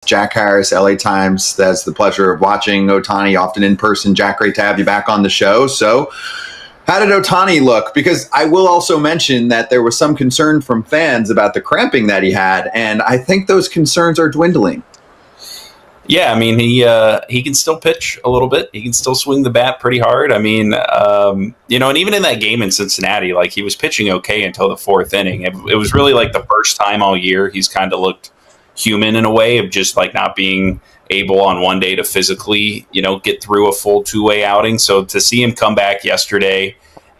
Jack Harris, LA Times. That's the pleasure of watching Ohtani often in person. Jack, great to have you back on the show. So, how did Ohtani look? Because I will also mention that there was some concern from fans about the cramping that he had, and I think those concerns are dwindling. Yeah, I mean, he can still pitch a little bit. He can still swing the bat pretty hard. I mean, and even in that game in Cincinnati, like, he was pitching okay until the fourth inning. It was really like the first time all year he's kind of looked human in a way of just like not being able on one day to physically, get through a full two-way outing. So to see him come back yesterday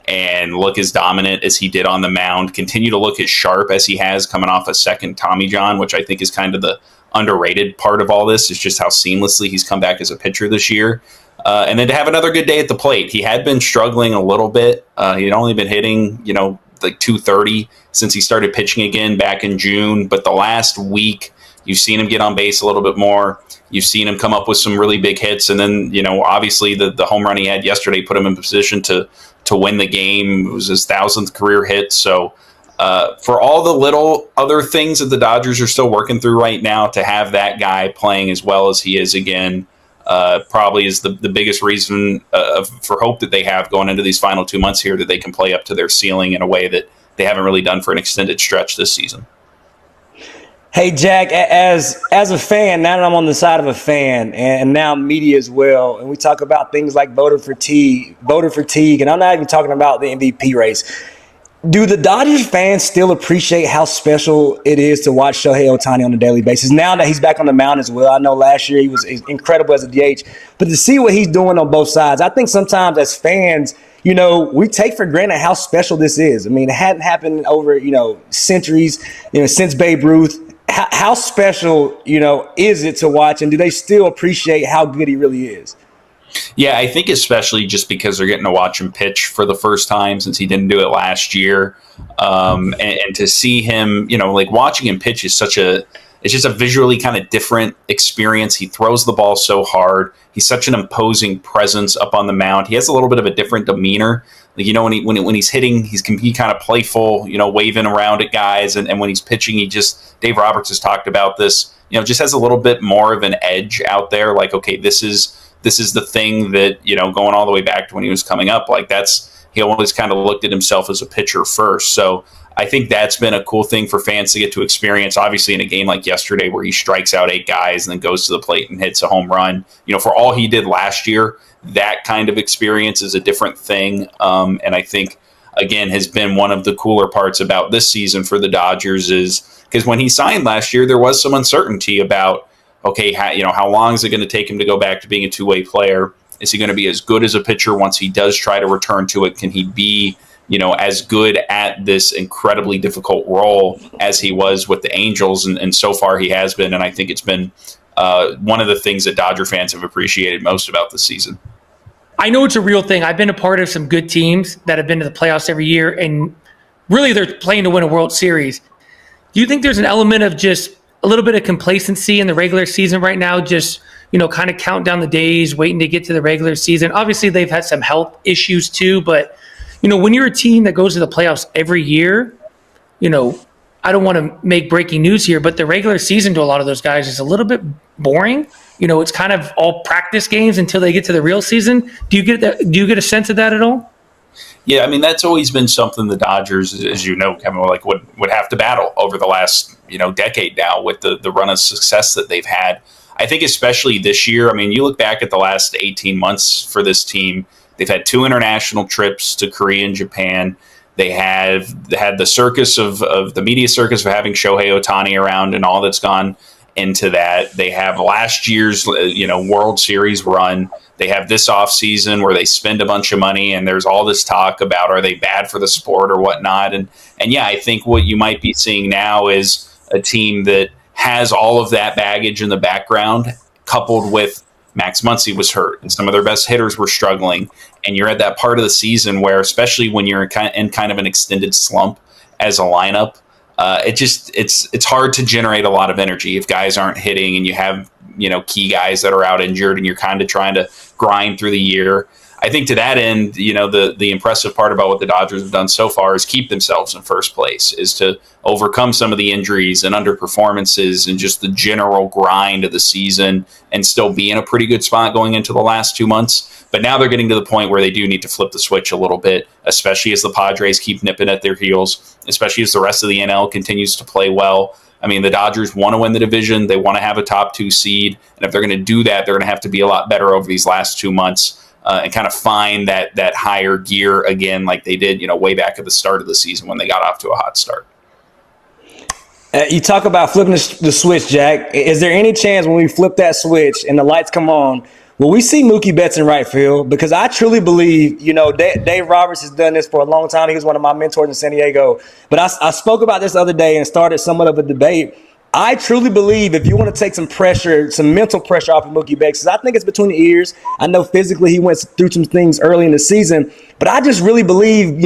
and look as dominant as he did on the mound, continue to look as sharp as he has coming off a second Tommy John, which I think is kind of the underrated part of all this, is just how seamlessly he's come back as a pitcher this year. And then to have another good day at the plate. He had been struggling a little bit. He had only been hitting, like 230 since he started pitching again back in June. But the last week, you've seen him get on base a little bit more. You've seen him come up with some really big hits. And then, obviously the home run he had yesterday put him in position to win the game. It was his 1,000th career hit. So for all the little other things that the Dodgers are still working through right now, to have that guy playing as well as he is again, probably is the biggest reason for hope that they have going into these final 2 months here, that they can play up to their ceiling in a way that they haven't really done for an extended stretch this season. Hey, Jack, as a fan, now that I'm on the side of a fan and now media as well, and we talk about things like voter fatigue, and I'm not even talking about the MVP race. Do the Dodgers fans still appreciate how special it is to watch Shohei Ohtani on a daily basis now that he's back on the mound as well? I know last year he was incredible as a DH, but to see what he's doing on both sides, I think sometimes as fans, we take for granted how special this is. I mean, it hadn't happened over, centuries, since Babe Ruth. How special, is it to watch, and do they still appreciate how good he really is? Yeah, I think especially just because they're getting to watch him pitch for the first time since he didn't do it last year. And to see him, like watching him pitch is it's just a visually kind of different experience. He throws the ball so hard. He's such an imposing presence up on the mound. He has a little bit of a different demeanor. Like, when he's hitting, he can be kind of playful, waving around at guys. And when he's pitching, Dave Roberts has talked about this, just has a little bit more of an edge out there. Like, okay, this is the thing that, going all the way back to when he was coming up, like he always kind of looked at himself as a pitcher first. So I think that's been a cool thing for fans to get to experience, obviously in a game like yesterday where he strikes out 8 guys and then goes to the plate and hits a home run. For all he did last year, that kind of experience is a different thing. And I think, again, has been one of the cooler parts about this season for the Dodgers, is because when he signed last year, there was some uncertainty about, okay, how long is it going to take him to go back to being a two-way player? Is he going to be as good as a pitcher once he does try to return to it? Can he be, as good at this incredibly difficult role as he was with the Angels? And so far he has been. And I think it's been one of the things that Dodger fans have appreciated most about the season. I know it's a real thing. I've been a part of some good teams that have been to the playoffs every year, and really they're playing to win a World Series. Do you think there's an element of just a little bit of complacency in the regular season right now, just, kind of count down the days, waiting to get to the regular season? Obviously, they've had some health issues too, but, when you're a team that goes to the playoffs every year, I don't want to make breaking news here, but the regular season to a lot of those guys is a little bit boring. It's kind of all practice games until they get to the real season. Do you get that? Do you get a sense of that at all? Yeah, I mean, that's always been something the Dodgers, as Kevin, like would have to battle over the last, decade now with the run of success that they've had. I think especially this year, I mean, you look back at the last 18 months for this team, they've had 2 international trips to Korea and Japan. They have had the circus of the media circus of having Shohei Ohtani around and all that's gone into that. They have last year's, World Series run. They have this offseason where they spend a bunch of money, and there's all this talk about, are they bad for the sport or whatnot? And yeah, I think what you might be seeing now is a team that has all of that baggage in the background, coupled with Max Muncy was hurt and some of their best hitters were struggling. And you're at that part of the season where, especially when you're in kind of an extended slump as a lineup, it's hard to generate a lot of energy if guys aren't hitting and you have, key guys that are out injured and you're kind of trying to grind through the year. I think to that end, the impressive part about what the Dodgers have done so far is keep themselves in first place, is to overcome some of the injuries and underperformances and just the general grind of the season and still be in a pretty good spot going into the last 2 months. But now they're getting to the point where they do need to flip the switch a little bit, especially as the Padres keep nipping at their heels, especially as the rest of the NL continues to play well. I mean, the Dodgers want to win the division. They want to have a top 2 seed. And if they're going to do that, they're going to have to be a lot better over these last 2 months and kind of find that higher gear again, like they did, way back at the start of the season when they got off to a hot start. You talk about flipping the switch, Jack. Is there any chance when we flip that switch and the lights come on, will we see Mookie Betts in right field? Because I truly believe, Dave Roberts has done this for a long time. He was one of my mentors in San Diego. But I spoke about this the other day and started somewhat of a debate. I truly believe if you want to take some pressure, some mental pressure off of Mookie Betts, because I think it's between the ears. I know physically he went through some things early in the season, but I just really believe,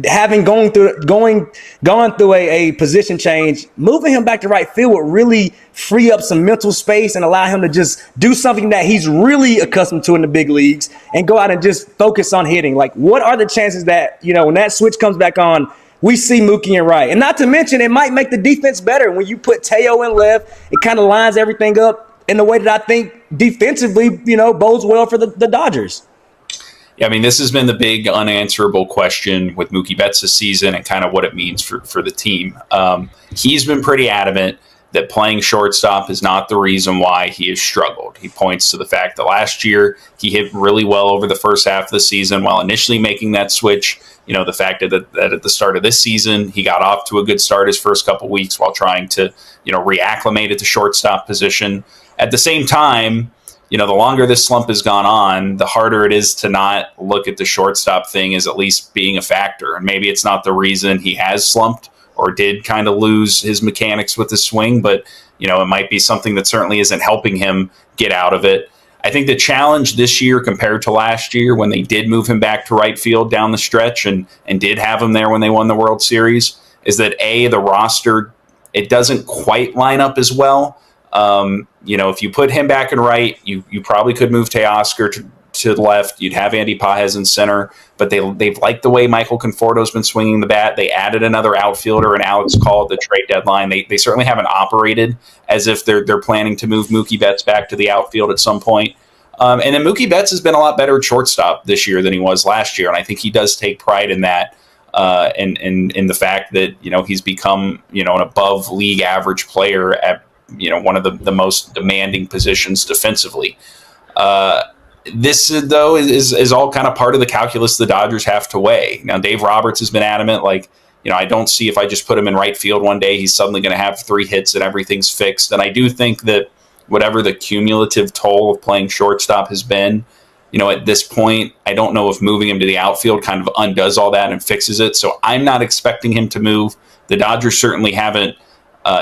having gone through a position change, moving him back to right field would really free up some mental space and allow him to just do something that he's really accustomed to in the big leagues and go out and just focus on hitting. Like, what are the chances that, when that switch comes back on, we see Mookie in right? And not to mention, it might make the defense better. When you put Teo in left, it kind of lines everything up in the way that I think defensively, bodes well for the Dodgers. Yeah, I mean, this has been the big unanswerable question with Mookie Betts this season and kind of what it means for the team. He's been pretty adamant that playing shortstop is not the reason why he has struggled. He points to the fact that last year he hit really well over the first half of the season while initially making that switch. The fact that at the start of this season, he got off to a good start his first couple weeks while trying to, reacclimate at the shortstop position. At the same time, the longer this slump has gone on, the harder it is to not look at the shortstop thing as at least being a factor. And maybe it's not the reason he has slumped or did kind of lose his mechanics with his swing, but, it might be something that certainly isn't helping him get out of it. I think the challenge this year compared to last year when they did move him back to right field down the stretch and did have him there when they won the World Series is that the roster, it doesn't quite line up as well. If you put him back in right, you probably could move Teoscar to the left. You'd have Andy Pages in center, but they've liked the way Michael Conforto's been swinging the bat. They added another outfielder and Alex Call at the trade deadline. They certainly haven't operated as if they're planning to move Mookie Betts back to the outfield at some point. And then Mookie Betts has been a lot better at shortstop this year than he was last year, and I think he does take pride in that. And in the fact that he's become an above league average player at one of the most demanding positions defensively. This, though, is all kind of part of the calculus the Dodgers have to weigh. Now, Dave Roberts has been adamant, I don't see if I just put him in right field one day, he's suddenly going to have 3 hits and everything's fixed. And I do think that whatever the cumulative toll of playing shortstop has been, at this point, I don't know if moving him to the outfield kind of undoes all that and fixes it. So I'm not expecting him to move. The Dodgers certainly haven't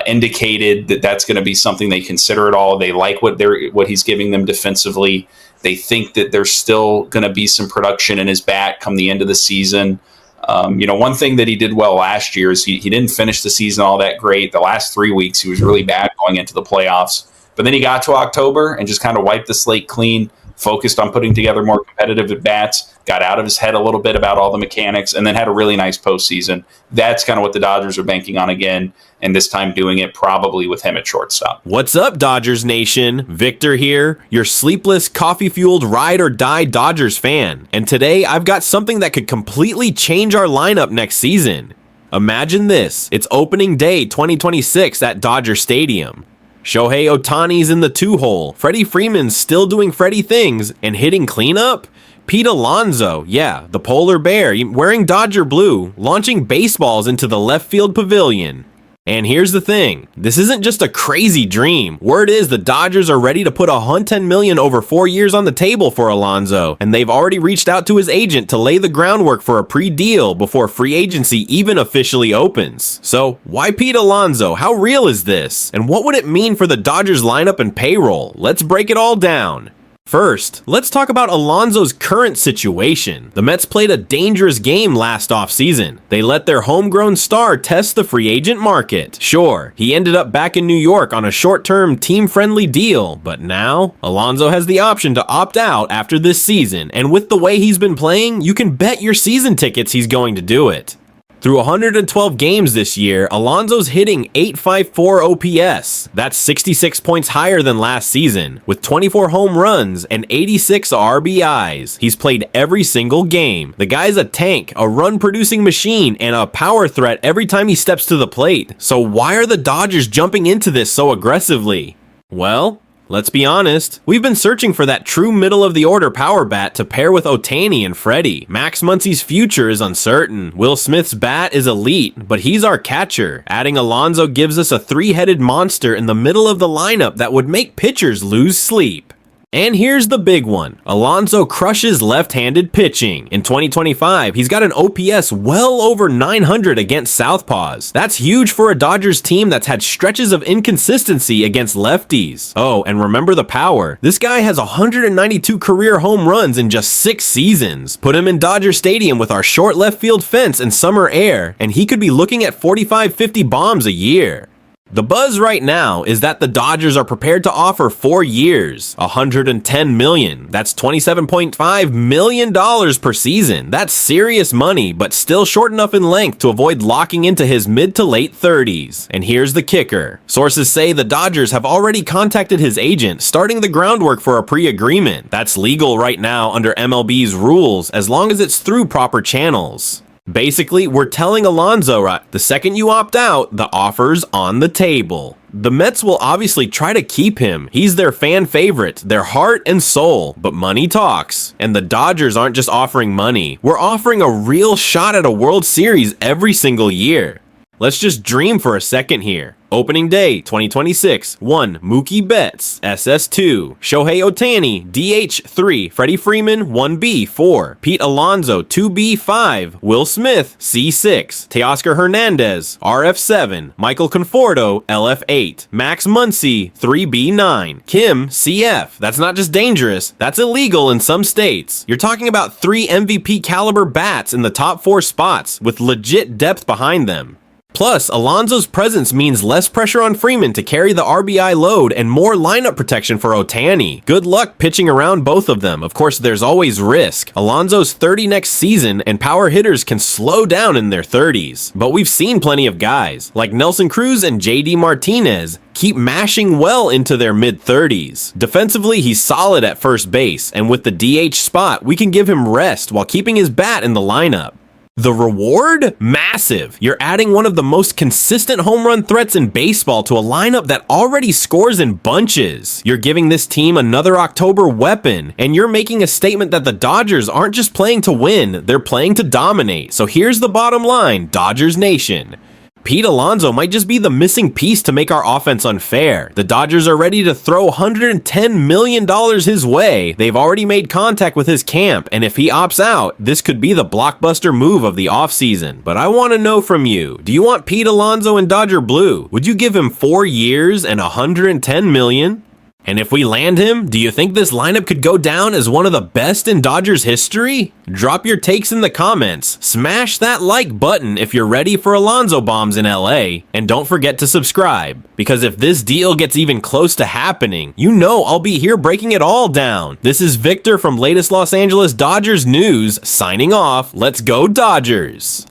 indicated that that's going to be something they consider at all. They like what he's giving them defensively. They think that there's still going to be some production in his bat come the end of the season. One thing that he did well last year is he didn't finish the season all that great. The last 3 weeks, he was really bad going into the playoffs. But then he got to October and just kind of wiped the slate clean, focused on putting together more competitive at-bats, got out of his head a little bit about all the mechanics, and then had a really nice postseason. That's kind of what the Dodgers are banking on again, and this time doing it probably with him at shortstop. What's up, Dodgers Nation? Victor here, your sleepless, coffee-fueled, ride-or-die Dodgers fan. And today, I've got something that could completely change our lineup next season. Imagine this. It's opening day 2026 at Dodger Stadium. Shohei Ohtani's in the 2-hole, Freddie Freeman's still doing Freddie things, and hitting cleanup? Pete Alonso, yeah, the polar bear, wearing Dodger blue, launching baseballs into the left field pavilion. And here's the thing, this isn't just a crazy dream. Word is the Dodgers are ready to put $110 million over 4 years on the table for Alonso, and they've already reached out to his agent to lay the groundwork for a pre-deal before free agency even officially opens. So why Pete Alonso? How real is this? And what would it mean for the Dodgers lineup and payroll? Let's break it all down. First, let's talk about Alonso's current situation. The Mets played a dangerous game last offseason. They let their homegrown star test the free agent market. Sure, he ended up back in New York on a short-term, team-friendly deal, but now, Alonso has the option to opt out after this season, and with the way he's been playing, you can bet your season tickets he's going to do it. Through 112 games this year, Alonso's hitting .854 OPS. That's 66 points higher than last season, with 24 home runs and 86 RBIs. He's played every single game. The guy's a tank, a run-producing machine, and a power threat every time he steps to the plate. So why are the Dodgers jumping into this so aggressively? Well, let's be honest, we've been searching for that true middle-of-the-order power bat to pair with Ohtani and Freddie. Max Muncy's future is uncertain. Will Smith's bat is elite, but he's our catcher. Adding Alonso gives us a three-headed monster in the middle of the lineup that would make pitchers lose sleep. And here's the big one. Alonso crushes left-handed pitching. In 2025, he's got an OPS well over 900 against southpaws. That's huge for a Dodgers team that's had stretches of inconsistency against lefties. Oh, and remember the power. This guy has 192 career home runs in just 6 seasons. Put him in Dodger Stadium with our short left field fence and summer air, and he could be looking at 45-50 bombs a year. The buzz right now is that the Dodgers are prepared to offer 4 years, $110 million. That's $27.5 million per season. That's serious money, but still short enough in length to avoid locking into his mid to late 30s. And here's the kicker. Sources say the Dodgers have already contacted his agent, starting the groundwork for a pre-agreement. That's legal right now under MLB's rules, as long as it's through proper channels. Basically, we're telling Alonso, the second you opt out, the offer's on the table. The Mets will obviously try to keep him. He's their fan favorite, their heart and soul, but money talks. And the Dodgers aren't just offering money. We're offering a real shot at a World Series every single year. Let's just dream for a second here. Opening day 2026, 1. Mookie Betts, SS2. Shohei Ohtani, DH3. Freddie Freeman, 1B, 4. Pete Alonso, 2B, 5. Will Smith, C6. Teoscar Hernandez, RF7. Michael Conforto, LF8. Max Muncy, 3B, 9. Kim, CF. That's not just dangerous, that's illegal in some states. You're talking about 3 MVP caliber bats in the top 4 spots with legit depth behind them. Plus, Alonso's presence means less pressure on Freeman to carry the RBI load and more lineup protection for Ohtani. Good luck pitching around both of them. Of course, there's always risk. Alonso's 30 next season, and power hitters can slow down in their 30s. But we've seen plenty of guys, like Nelson Cruz and JD Martinez, keep mashing well into their mid-30s. Defensively, he's solid at first base, and with the DH spot, we can give him rest while keeping his bat in the lineup. The reward? Massive. You're adding one of the most consistent home run threats in baseball to a lineup that already scores in bunches. You're giving this team another October weapon, and you're making a statement that the Dodgers aren't just playing to win, they're playing to dominate. So here's the bottom line, Dodgers Nation. Pete Alonso might just be the missing piece to make our offense unfair. The Dodgers are ready to throw $110 million his way. They've already made contact with his camp, and if he opts out, this could be the blockbuster move of the offseason. But I want to know from you, do you want Pete Alonso in Dodger Blue? Would you give him 4 years and $110 million? And if we land him, do you think this lineup could go down as one of the best in Dodgers history? Drop your takes in the comments, smash that like button if you're ready for Alonso bombs in LA, and don't forget to subscribe, because if this deal gets even close to happening, you know I'll be here breaking it all down. This is Victor from latest Los Angeles Dodgers News, signing off. Let's go Dodgers!